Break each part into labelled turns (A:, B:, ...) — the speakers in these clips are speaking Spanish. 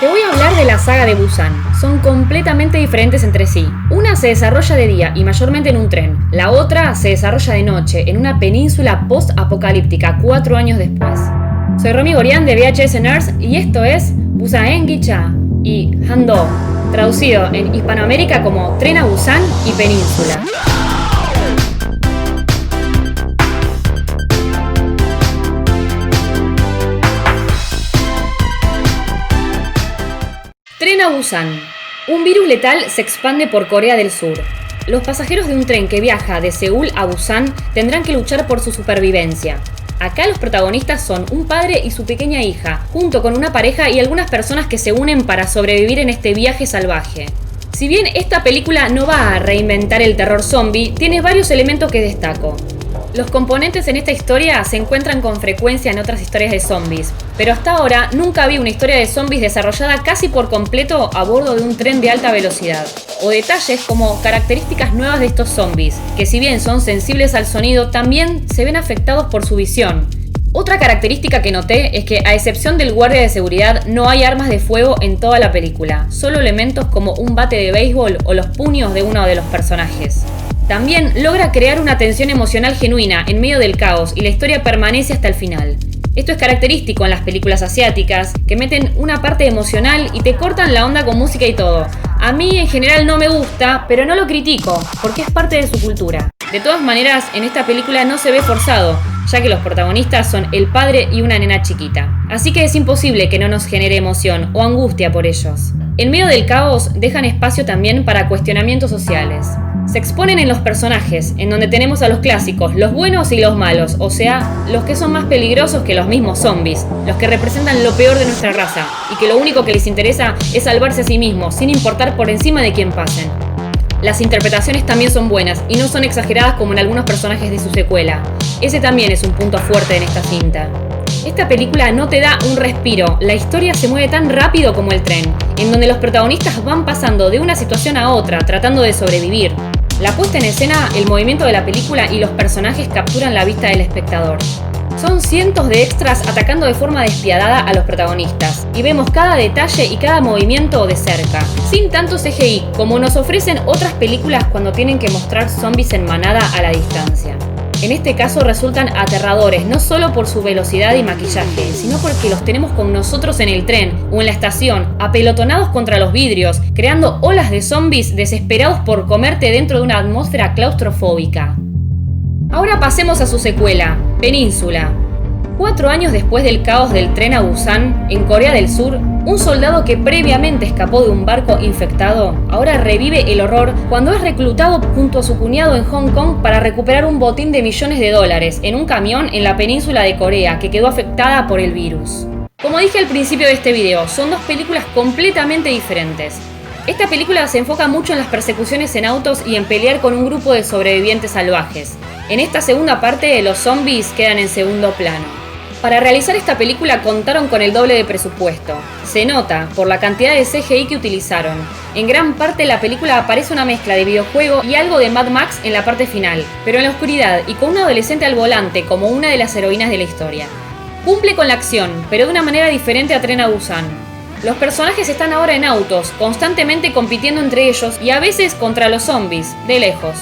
A: Te voy a hablar de la saga de Busan. Son completamente diferentes entre sí. Una se desarrolla de día y mayormente en un tren. La otra se desarrolla de noche, en una península post-apocalíptica, 4 años después. Soy Romy Gorián de VHS Nerds y esto es Busan Gicha y Hando, traducido en Hispanoamérica como Tren a Busan y Península. Tren a Busan. Un virus letal se expande por Corea del Sur. Los pasajeros de un tren que viaja de Seúl a Busan tendrán que luchar por su supervivencia. Acá los protagonistas son un padre y su pequeña hija, junto con una pareja y algunas personas que se unen para sobrevivir en este viaje salvaje. Si bien esta película no va a reinventar el terror zombie, tiene varios elementos que destaco. Los componentes en esta historia se encuentran con frecuencia en otras historias de zombies, pero hasta ahora nunca vi una historia de zombies desarrollada casi por completo a bordo de un tren de alta velocidad. O detalles como características nuevas de estos zombies, que si bien son sensibles al sonido, también se ven afectados por su visión. Otra característica que noté es que, a excepción del guardia de seguridad, no hay armas de fuego en toda la película, solo elementos como un bate de béisbol o los puños de uno de los personajes. También logra crear una tensión emocional genuina en medio del caos y la historia permanece hasta el final. Esto es característico en las películas asiáticas, que meten una parte emocional y te cortan la onda con música y todo. A mí en general no me gusta, pero no lo critico, porque es parte de su cultura. De todas maneras, en esta película no se ve forzado, ya que los protagonistas son el padre y una nena chiquita. Así que es imposible que no nos genere emoción o angustia por ellos. En medio del caos dejan espacio también para cuestionamientos sociales. Se exponen en los personajes, en donde tenemos a los clásicos, los buenos y los malos, o sea, los que son más peligrosos que los mismos zombies, los que representan lo peor de nuestra raza, y que lo único que les interesa es salvarse a sí mismos, sin importar por encima de quién pasen. Las interpretaciones también son buenas, y no son exageradas como en algunos personajes de su secuela. Ese también es un punto fuerte en esta cinta. Esta película no te da un respiro, la historia se mueve tan rápido como el tren, en donde los protagonistas van pasando de una situación a otra, tratando de sobrevivir. La puesta en escena, el movimiento de la película y los personajes capturan la vista del espectador. Son cientos de extras atacando de forma despiadada a los protagonistas, y vemos cada detalle y cada movimiento de cerca, sin tanto CGI como nos ofrecen otras películas cuando tienen que mostrar zombies en manada a la distancia. En este caso resultan aterradores, no solo por su velocidad y maquillaje, sino porque los tenemos con nosotros en el tren o en la estación, apelotonados contra los vidrios, creando olas de zombies desesperados por comerte dentro de una atmósfera claustrofóbica. Ahora pasemos a su secuela, Península. 4 años después del caos del tren a Busan, en Corea del Sur, un soldado que previamente escapó de un barco infectado, ahora revive el horror cuando es reclutado junto a su cuñado en Hong Kong para recuperar un botín de millones de dólares en un camión en la península de Corea que quedó afectada por el virus. Como dije al principio de este video, son dos películas completamente diferentes. Esta película se enfoca mucho en las persecuciones en autos y en pelear con un grupo de sobrevivientes salvajes. En esta segunda parte, los zombies quedan en segundo plano. Para realizar esta película contaron con el doble de presupuesto. Se nota por la cantidad de CGI que utilizaron. En gran parte la película aparece una mezcla de videojuego y algo de Mad Max en la parte final, pero en la oscuridad y con un adolescente al volante como una de las heroínas de la historia. Cumple con la acción, pero de una manera diferente a Tren a Busan. Los personajes están ahora en autos, constantemente compitiendo entre ellos y a veces contra los zombies, de lejos.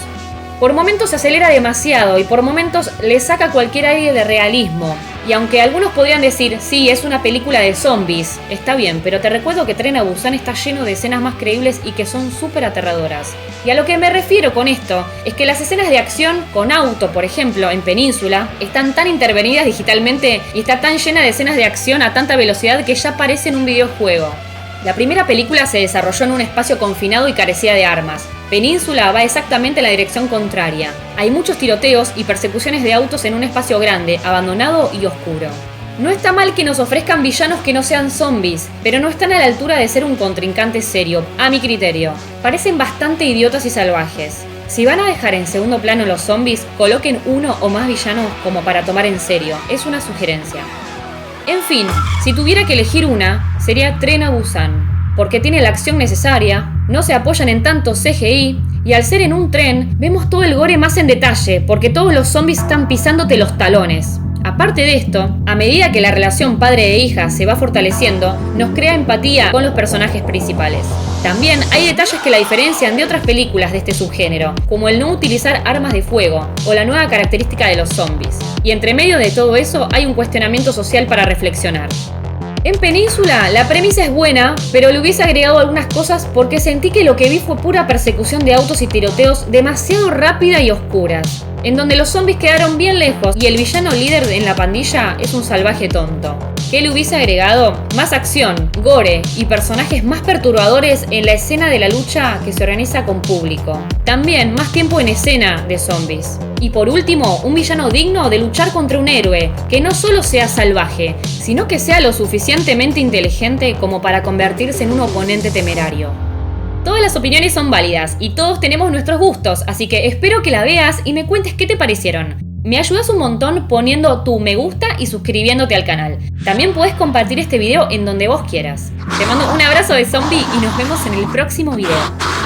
A: Por momentos se acelera demasiado y por momentos le saca cualquier aire de realismo. Y aunque algunos podrían decir, sí, es una película de zombies, está bien, pero te recuerdo que Tren a Busan está lleno de escenas más creíbles y que son súper aterradoras. Y a lo que me refiero con esto, es que las escenas de acción con auto, por ejemplo, en Península, están tan intervenidas digitalmente y está tan llena de escenas de acción a tanta velocidad que ya parecen un videojuego. La primera película se desarrolló en un espacio confinado y carecía de armas. Península va exactamente en la dirección contraria. Hay muchos tiroteos y persecuciones de autos en un espacio grande, abandonado y oscuro. No está mal que nos ofrezcan villanos que no sean zombies, pero no están a la altura de ser un contrincante serio, a mi criterio. Parecen bastante idiotas y salvajes. Si van a dejar en segundo plano los zombies, coloquen uno o más villanos como para tomar en serio. Es una sugerencia. En fin, si tuviera que elegir una, sería Tren a Busan, porque tiene la acción necesaria, no se apoyan en tanto CGI, y al ser en un tren, vemos todo el gore más en detalle, porque todos los zombies están pisándote los talones. Aparte de esto, a medida que la relación padre e hija se va fortaleciendo, nos crea empatía con los personajes principales. También hay detalles que la diferencian de otras películas de este subgénero, como el no utilizar armas de fuego o la nueva característica de los zombies. Y entre medio de todo eso hay un cuestionamiento social para reflexionar. En Península, la premisa es buena, pero le hubiese agregado algunas cosas porque sentí que lo que vi fue pura persecución de autos y tiroteos demasiado rápida y oscuras, en donde los zombies quedaron bien lejos y el villano líder en la pandilla es un salvaje tonto. ¿Qué le hubiese agregado? Más acción, gore y personajes más perturbadores en la escena de la lucha que se organiza con público. También más tiempo en escena de zombies. Y por último, un villano digno de luchar contra un héroe, que no solo sea salvaje, sino que sea lo suficientemente inteligente como para convertirse en un oponente temerario. Todas las opiniones son válidas y todos tenemos nuestros gustos, así que espero que la veas y me cuentes qué te parecieron. Me ayudas un montón poniendo tu me gusta y suscribiéndote al canal. También puedes compartir este video en donde vos quieras. Te mando un abrazo de zombie y nos vemos en el próximo video.